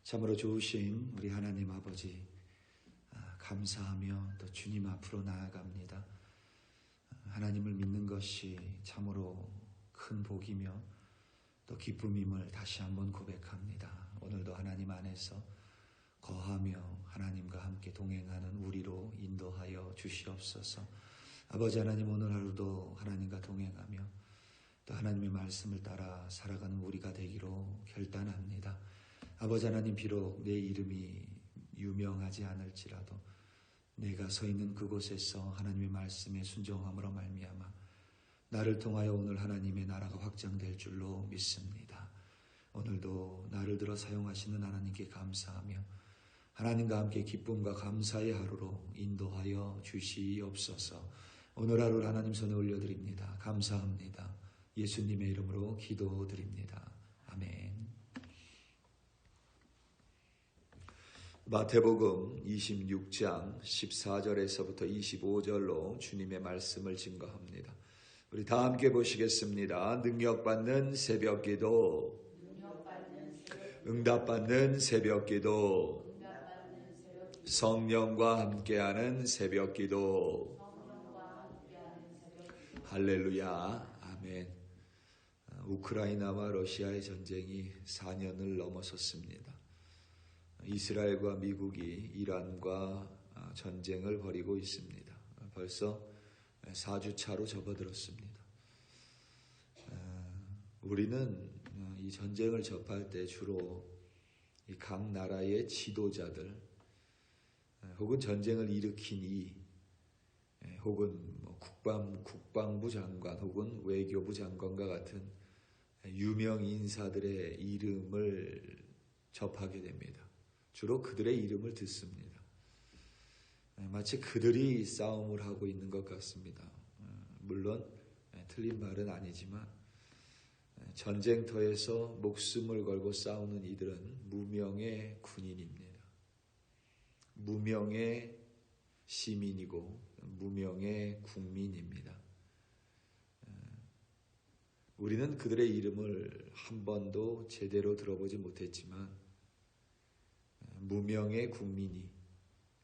참으로 좋으신 우리 하나님 아버지 감사하며 또 주님 앞으로 나아갑니다. 하나님을 믿는 것이 참으로 큰 복이며 또 기쁨임을 다시 한번 고백합니다. 오늘도 하나님 안에서 거하며 하나님과 함께 동행하는 우리로 인도하여 주시옵소서. 아버지 하나님, 오늘 하루도 하나님과 동행하며 또 하나님의 말씀을 따라 살아가는 우리가 되기로 결단합니다. 아버지 하나님, 비록 내 이름이 유명하지 않을지라도 내가 서 있는 그곳에서 하나님의 말씀에 순종함으로 말미암아 나를 통하여 오늘 하나님의 나라가 확장될 줄로 믿습니다. 오늘도 나를 들어 사용하시는 하나님께 감사하며 하나님과 함께 기쁨과 감사의 하루로 인도하여 주시옵소서. 오늘 하루 하나님 손에 올려드립니다. 감사합니다. 예수님의 이름으로 기도드립니다. 아멘. 마태복음 26장 14절에서부터 25절로 주님의 말씀을 증거합니다. 우리 다 함께 보시겠습니다. 능력받는 새벽기도, 응답받는 새벽기도, 성령과 함께하는 새벽기도. 할렐루야. 아멘. 우크라이나와 러시아의 전쟁이 4년을 넘어섰습니다. 이스라엘과 미국이 이란과 전쟁을 벌이고 있습니다. 벌써 4주차로 접어들었습니다. 우리는 이 전쟁을 접할 때 주로 각 나라의 지도자들 혹은 전쟁을 일으킨 혹은 국방부 장관 혹은 외교부 장관과 같은 유명 인사들의 이름을 접하게 됩니다. 주로 그들의 이름을 듣습니다. 마치 그들이 싸움을 하고 있는 것 같습니다. 물론 틀린 말은 아니지만 전쟁터에서 목숨을 걸고 싸우는 이들은 무명의 군인입니다. 무명의 시민이고 무명의 국민입니다. 우리는 그들의 이름을 한 번도 제대로 들어보지 못했지만 무명의 국민이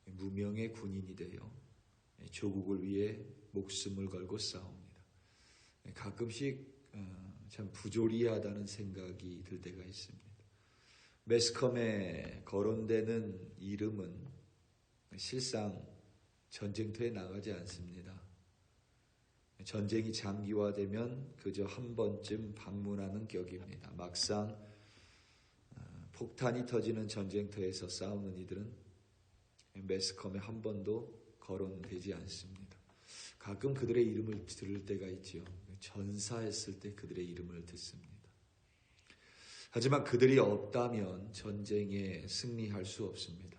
무명의 군인이 되어 조국을 위해 목숨을 걸고 싸웁니다. 가끔씩 참 부조리하다는 생각이 들 때가 있습니다. 매스컴에 거론되는 이름은 실상 전쟁터에 나가지 않습니다. 전쟁이 장기화되면 그저 한 번쯤 방문하는 격입니다. 막상 폭탄이 터지는 전쟁터에서 싸우는 이들은 매스컴에 한 번도 거론되지 않습니다. 가끔 그들의 이름을 들을 때가 있지요. 전사했을 때 그들의 이름을 듣습니다. 하지만 그들이 없다면 전쟁에 승리할 수 없습니다.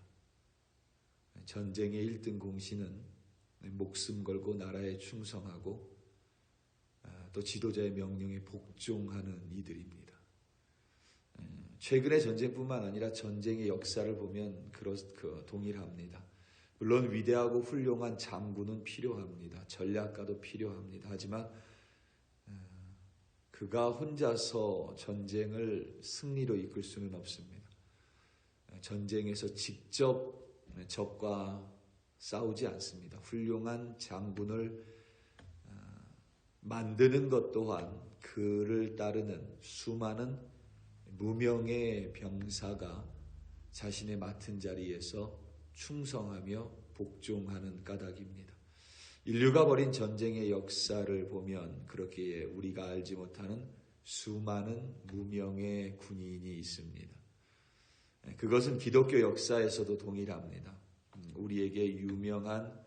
전쟁의 1등 공신은 목숨 걸고 나라에 충성하고 또 지도자의 명령에 복종하는 이들입니다. 최근의 전쟁뿐만 아니라 전쟁의 역사를 보면 동일합니다. 물론 위대하고 훌륭한 장군은 필요합니다. 전략가도 필요합니다. 하지만 그가 혼자서 전쟁을 승리로 이끌 수는 없습니다. 전쟁에서 직접 적과 싸우지 않습니다. 훌륭한 장군을 만드는 것 또한 그를 따르는 수많은 무명의 병사가 자신의 맡은 자리에서 충성하며 복종하는 까닭입니다. 인류가 벌인 전쟁의 역사를 보면 그렇기에 우리가 알지 못하는 수많은 무명의 군인이 있습니다. 그것은 기독교 역사에서도 동일합니다. 우리에게 유명한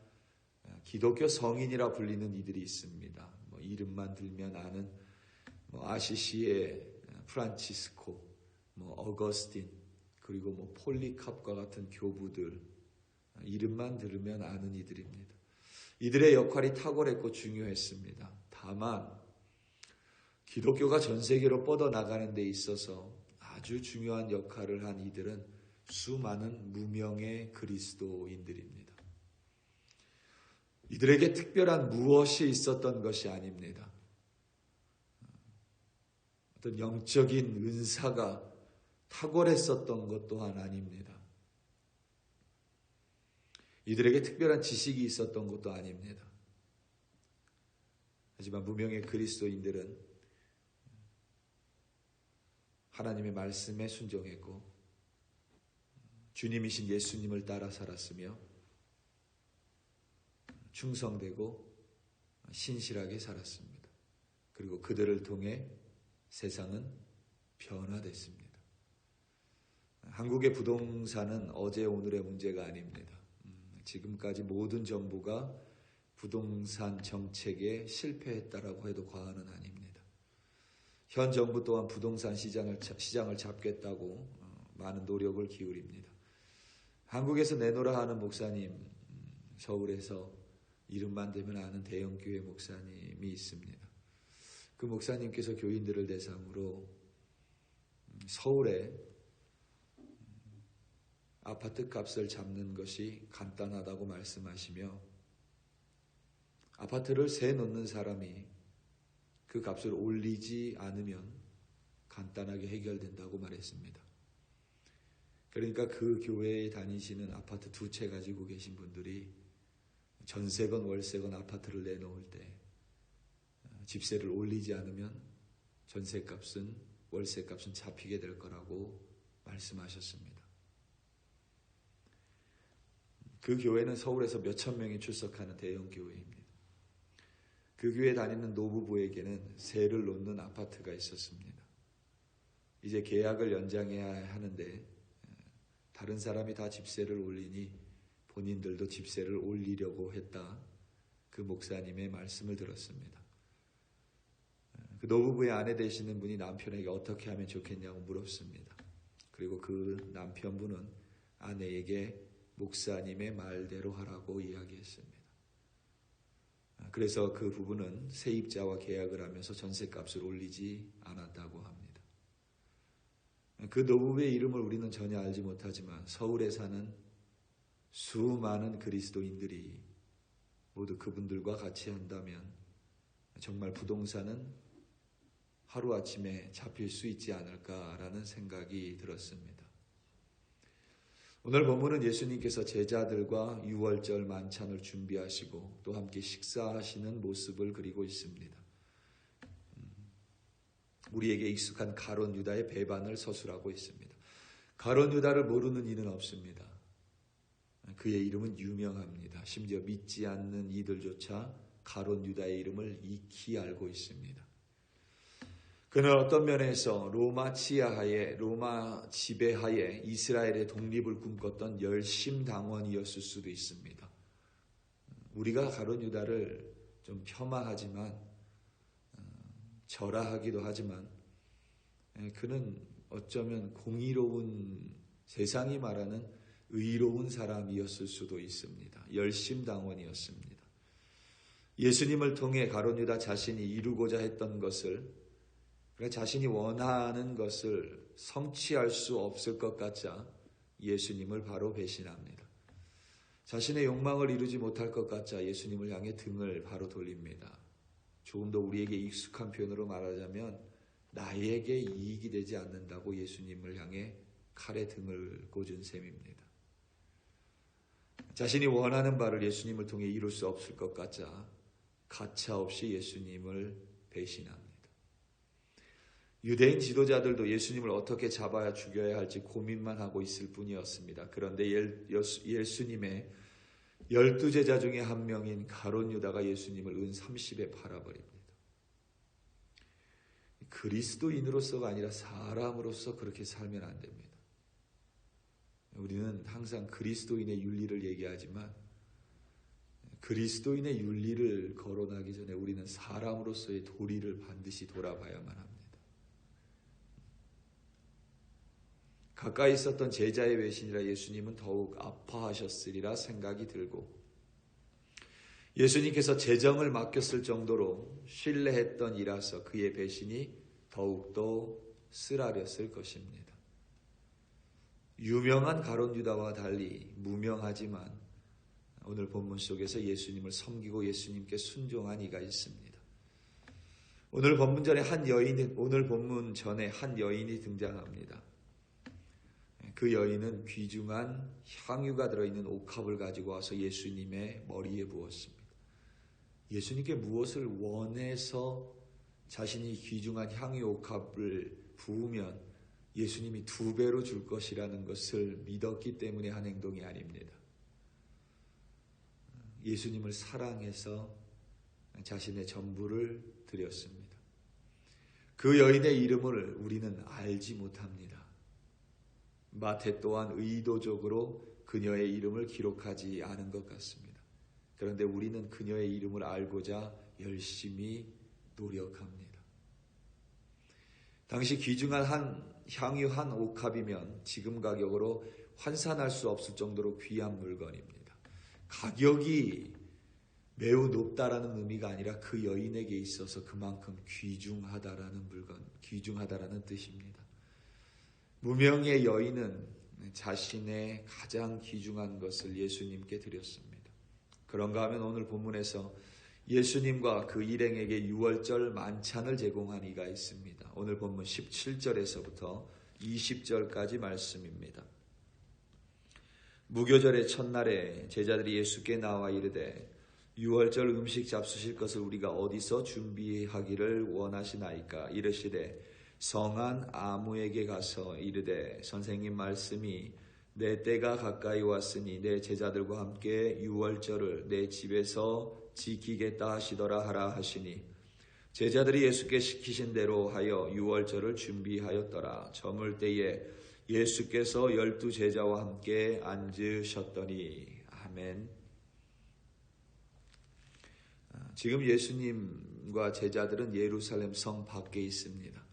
기독교 성인이라 불리는 이들이 있습니다. 이름만 들면 아는 아시시의 프란치스코, 어거스틴, 그리고 폴리캅과 같은 교부들, 이름만 들으면 아는 이들입니다. 이들의 역할이 탁월했고 중요했습니다. 다만 기독교가 전 세계로 뻗어나가는 데 있어서 아주 중요한 역할을 한 이들은 수많은 무명의 그리스도인들입니다. 이들에게 특별한 무엇이 있었던 것이 아닙니다. 어떤 영적인 은사가 탁월했었던 것 또한 아닙니다. 이들에게 특별한 지식이 있었던 것도 아닙니다. 하지만 무명의 그리스도인들은 하나님의 말씀에 순종했고 주님이신 예수님을 따라 살았으며 충성되고 신실하게 살았습니다. 그리고 그들을 통해 세상은 변화됐습니다. 한국의 부동산은 어제 오늘의 문제가 아닙니다. 지금까지 모든 정부가 부동산 정책에 실패했다라고 해도 과언은 아닙니다. 현 정부 또한 부동산 시장을 잡겠다고 많은 노력을 기울입니다. 한국에서 내노라 하는 목사님, 서울에서 이름만 대면 아는 대형교회 목사님이 있습니다. 그 목사님께서 교인들을 대상으로 서울에 아파트 값을 잡는 것이 간단하다고 말씀하시며 아파트를 세 놓는 사람이 그 값을 올리지 않으면 간단하게 해결된다고 말했습니다. 그러니까 그 교회에 다니시는 아파트 2채 가지고 계신 분들이 전세건 월세건 아파트를 내놓을 때 집세를 올리지 않으면 전세값은 월세값은 잡히게 될 거라고 말씀하셨습니다. 그 교회는 서울에서 몇천 명이 출석하는 대형 교회입니다. 그 교회에 다니는 노부부에게는 세를 놓는 아파트가 있었습니다. 이제 계약을 연장해야 하는데 다른 사람이 다 집세를 올리니 본인들도 집세를 올리려고 했다. 그 목사님의 말씀을 들었습니다. 그 노부부의 아내 되시는 분이 남편에게 어떻게 하면 좋겠냐고 물었습니다. 그리고 그 남편분은 아내에게 목사님의 말대로 하라고 이야기했습니다. 그래서 그 부부는 세입자와 계약을 하면서 전세값을 올리지 않았다고 합니다. 그 노부부의 이름을 우리는 전혀 알지 못하지만 서울에 사는 수많은 그리스도인들이 모두 그분들과 같이 한다면 정말 부동산은 하루아침에 잡힐 수 있지 않을까라는 생각이 들었습니다. 오늘 본문은 예수님께서 제자들과 유월절 만찬을 준비하시고 또 함께 식사하시는 모습을 그리고 있습니다. 우리에게 익숙한 가룟 유다의 배반을 서술하고 있습니다. 가룟 유다를 모르는 이는 없습니다. 그의 이름은 유명합니다. 심지어 믿지 않는 이들조차 가룟 유다의 이름을 익히 알고 있습니다. 그는 어떤 면에서 로마 치하하에 로마 지배하에 이스라엘의 독립을 꿈꿨던 열심당원이었을 수도 있습니다. 우리가 가룟 유다를 좀 폄하하지만 절하하기도 하지만 그는 어쩌면 공의로운 세상이 말하는 의로운 사람이었을 수도 있습니다. 열심당원이었습니다. 예수님을 통해 가룟 유다 자신이 이루고자 했던 것을 자신이 원하는 것을 성취할 수 없을 것 같자 예수님을 바로 배신합니다. 자신의 욕망을 이루지 못할 것 같자 예수님을 향해 등을 바로 돌립니다. 조금 더 우리에게 익숙한 표현으로 말하자면 나에게 이익이 되지 않는다고 예수님을 향해 칼에 등을 꽂은 셈입니다. 자신이 원하는 바를 예수님을 통해 이룰 수 없을 것 같자 가차없이 예수님을 배신합니다. 유대인 지도자들도 예수님을 어떻게 잡아야 죽여야 할지 고민만 하고 있을 뿐이었습니다. 그런데 예수님의 12제자 중에 한 명인 가룟 유다가 예수님을 은 30에 팔아버립니다. 그리스도인으로서가 아니라 사람으로서 그렇게 살면 안 됩니다. 우리는 항상 그리스도인의 윤리를 얘기하지만 그리스도인의 윤리를 거론하기 전에 우리는 사람으로서의 도리를 반드시 돌아봐야만 합니다. 가까이 있었던 제자의 외신이라 예수님은 더욱 아파하셨으리라 생각이 들고 예수님께서 재정을 맡겼을 정도로 신뢰했던 이라서 그의 배신이 더욱더 쓰라렸을 것입니다. 유명한 가룟 유다와 달리 무명하지만 오늘 본문 속에서 예수님을 섬기고 예수님께 순종한 이가 있습니다. 오늘 본문 전에 한 여인이 등장합니다. 그 여인은 귀중한 향유가 들어있는 옥합을 가지고 와서 예수님의 머리에 부었습니다. 예수님께 무엇을 원해서 자신이 귀중한 향유 옥합을 부으면 예수님이 2배로 줄 것이라는 것을 믿었기 때문에 한 행동이 아닙니다. 예수님을 사랑해서 자신의 전부를 드렸습니다. 그 여인의 이름을 우리는 알지 못합니다. 마태 또한 의도적으로 그녀의 이름을 기록하지 않은 것 같습니다. 그런데 우리는 그녀의 이름을 알고자 열심히 노력합니다. 당시 귀중한 향유 한 옥합이면 지금 가격으로 환산할 수 없을 정도로 귀한 물건입니다. 가격이 매우 높다라는 의미가 아니라 그 여인에게 있어서 그만큼 귀중하다라는 물건, 귀중하다라는 뜻입니다. 무명의 여인은 자신의 가장 귀중한 것을 예수님께 드렸습니다. 그런가 하면 오늘 본문에서 예수님과 그 일행에게 유월절 만찬을 제공한 이가 있습니다. 오늘 본문 17절에서부터 20절까지 말씀입니다. 무교절의 첫날에 제자들이 예수께 나와 이르되 유월절 음식 잡수실 것을 우리가 어디서 준비하기를 원하시나이까? 이르시되 성한 아무에게 가서 이르되 선생님 말씀이 내 때가 가까이 왔으니 내 제자들과 함께 유월절을 내 집에서 지키겠다 하시더라 하라 하시니 제자들이 예수께 시키신 대로 하여 유월절을 준비하였더라. 저물 때에 예수께서 12제자와 함께 앉으셨더니 아멘. 지금 예수님과 제자들은 예루살렘 성 밖에 있습니다.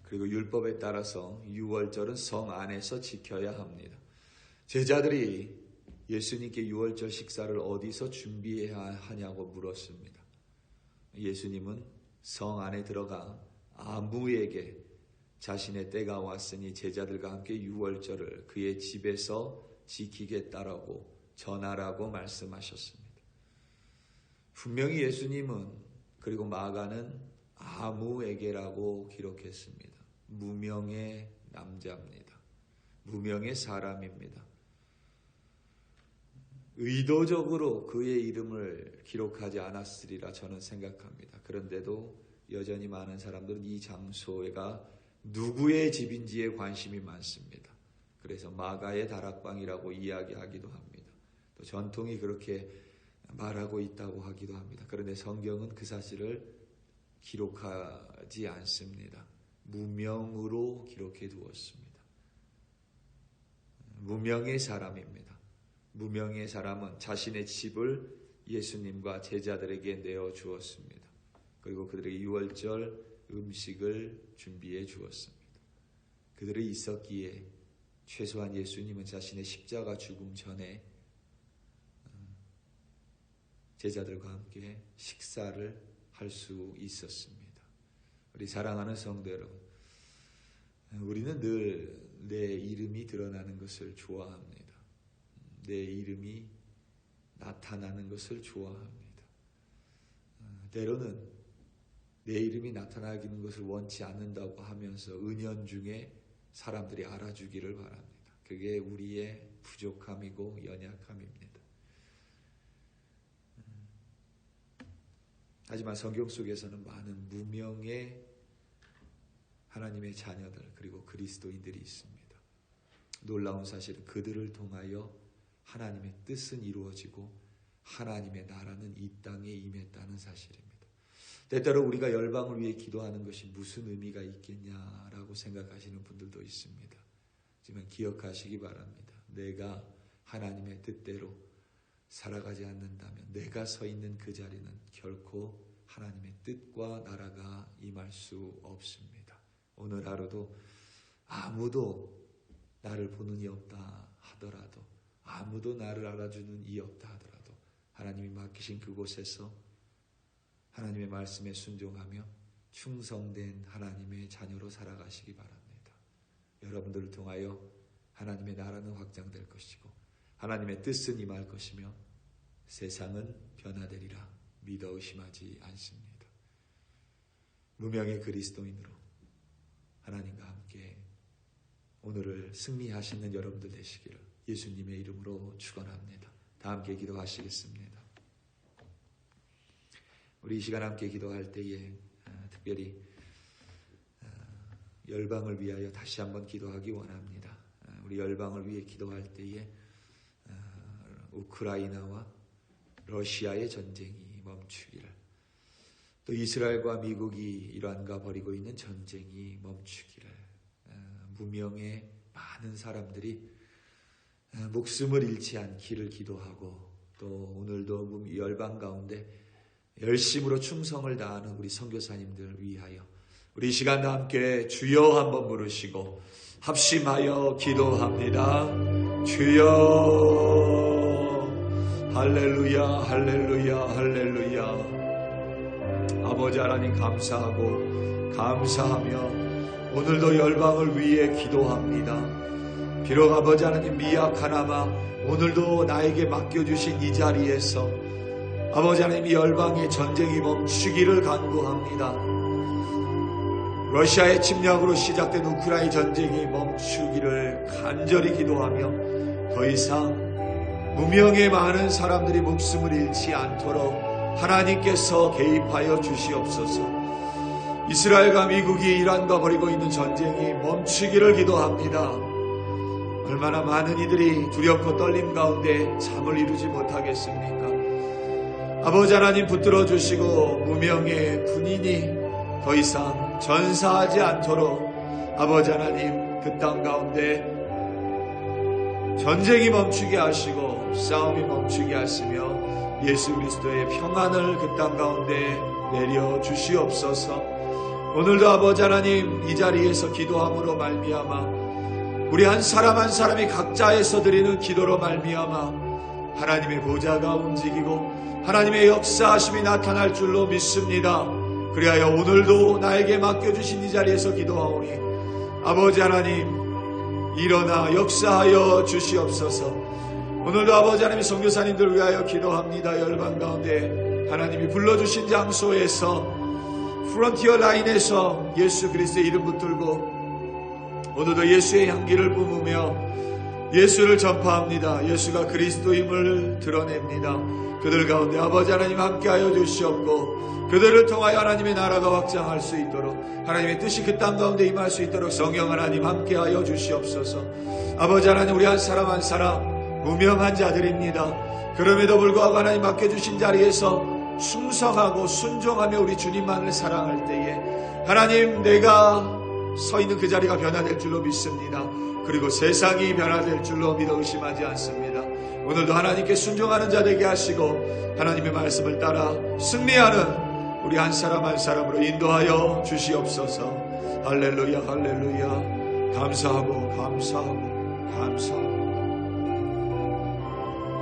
그리고 율법에 따라서 유월절은 성 안에서 지켜야 합니다. 제자들이 예수님께 유월절 식사를 어디서 준비해야 하냐고 물었습니다. 예수님은 성 안에 들어가 아무에게 자신의 때가 왔으니 제자들과 함께 유월절을 그의 집에서 지키겠다라고 전하라고 말씀하셨습니다. 분명히 예수님은 그리고 마가는 아무에게라고 기록했습니다. 무명의 남자입니다. 무명의 사람입니다. 의도적으로 그의 이름을 기록하지 않았으리라 저는 생각합니다. 그런데도 여전히 많은 사람들은 이 장소가 누구의 집인지에 관심이 많습니다. 그래서 마가의 다락방이라고 이야기하기도 합니다. 또 전통이 그렇게 말하고 있다고 하기도 합니다. 그런데 성경은 그 사실을 기록하지 않습니다. 무명으로 기록해 두었습니다. 무명의 사람입니다. 무명의 사람은 자신의 집을 예수님과 제자들에게 내어 주었습니다. 그리고 그들에게 유월절 음식을 준비해 주었습니다. 그들이 있었기에 최소한 예수님은 자신의 십자가 죽음 전에 제자들과 함께 식사를 할 수 있었습니다. 우리 사랑하는 성도 여러분, 우리는 늘 내 이름이 드러나는 것을 좋아합니다. 내 이름이 나타나는 것을 좋아합니다. 때로는 내 이름이 나타나는 것을 원치 않는다고 하면서 은연중에 사람들이 알아주기를 바랍니다. 그게 우리의 부족함이고 연약함입니다. 하지만 성경 속에서는 많은 무명의 하나님의 자녀들 그리고 그리스도인들이 있습니다. 놀라운 사실은 그들을 통하여 하나님의 뜻은 이루어지고 하나님의 나라는 이 땅에 임했다는 사실입니다. 때때로 우리가 열방을 위해 기도하는 것이 무슨 의미가 있겠냐라고 생각하시는 분들도 있습니다. 하지만 기억하시기 바랍니다. 내가 하나님의 뜻대로 살아가지 않는다면 내가 서 있는 그 자리는 결코 하나님의 뜻과 나라가 임할 수 없습니다. 오늘 하루도 아무도 나를 보는 이 없다 하더라도 아무도 나를 알아주는 이 없다 하더라도 하나님이 맡기신 그곳에서 하나님의 말씀에 순종하며 충성된 하나님의 자녀로 살아가시기 바랍니다. 여러분들을 통하여 하나님의 나라는 확장될 것이고 하나님의 뜻은 임할 것이며 세상은 변화되리라 믿어 의심하지 않습니다. 무명의 그리스도인으로 하나님과 함께 오늘을 승리하시는 여러분들 되시기를 예수님의 이름으로 축원합니다. 다 함께 기도하시겠습니다. 우리 이 시간 함께 기도할 때에 특별히 열방을 위하여 다시 한번 기도하기 원합니다. 우리 열방을 위해 기도할 때에 우크라이나와 러시아의 전쟁이 멈추기를, 또 이스라엘과 미국이 이란과 벌이고 있는 전쟁이 멈추기를, 무명의 많은 사람들이 목숨을 잃지 않기를 기도하고, 또 오늘도 열방 가운데 열심으로 충성을 다하는 우리 선교사님들 위하여 우리 이 시간 다 함께 주여 한번 부르시고 합심하여 기도합니다. 주여. 할렐루야, 할렐루야, 할렐루야. 아버지 하나님 감사하며 오늘도 열방을 위해 기도합니다. 비록 아버지 하나님 미약하나마 오늘도 나에게 맡겨주신 이 자리에서 아버지 하나님 이 열방의 전쟁이 멈추기를 간구합니다. 러시아의 침략으로 시작된 우크라이나 전쟁이 멈추기를 간절히 기도하며 더 이상 무명의 많은 사람들이 목숨을 잃지 않도록 하나님께서 개입하여 주시옵소서. 이스라엘과 미국이 이란과 벌이고 있는 전쟁이 멈추기를 기도합니다. 얼마나 많은 이들이 두렵고 떨림 가운데 잠을 이루지 못하겠습니까? 아버지 하나님 붙들어 주시고 무명의 군인이 더 이상 전사하지 않도록 아버지 하나님 그 땅 가운데 전쟁이 멈추게 하시고 싸움이 멈추게 하시며 예수 그리스도의 평안을 그 땅 가운데 내려 주시옵소서. 오늘도 아버지 하나님 이 자리에서 기도함으로 말미암아 우리 한 사람 한 사람이 각자에서 드리는 기도로 말미암아 하나님의 보좌가 움직이고 하나님의 역사하심이 나타날 줄로 믿습니다. 그리하여 오늘도 나에게 맡겨주신 이 자리에서 기도하오니 아버지 하나님 일어나 역사하여 주시옵소서. 오늘도 아버지 하나님 선교사님들 위하여 기도합니다. 열방 가운데 하나님이 불러주신 장소에서 프론티어 라인에서 예수 그리스도의 이름 붙들고 오늘도 예수의 향기를 뿜으며 예수를 전파합니다. 예수가 그리스도임을 드러냅니다. 그들 가운데 아버지 하나님 함께하여 주시옵고 그들을 통하여 하나님의 나라가 확장할 수 있도록 하나님의 뜻이 그 땅 가운데 임할 수 있도록 성령 하나님 함께하여 주시옵소서. 아버지 하나님 우리 한 사람 한 사람 무명한 자들입니다. 그럼에도 불구하고 하나님 맡겨주신 자리에서 충성하고 순종하며 우리 주님만을 사랑할 때에 하나님 내가 서 있는 그 자리가 변화될 줄로 믿습니다. 그리고 세상이 변화될 줄로 믿어 의심하지 않습니다. 오늘도 하나님께 순종하는 자 되게 하시고 하나님의 말씀을 따라 승리하는 우리 한 사람 한 사람으로 인도하여 주시옵소서. 할렐루야, 할렐루야. 감사하고 감사하고 감사하고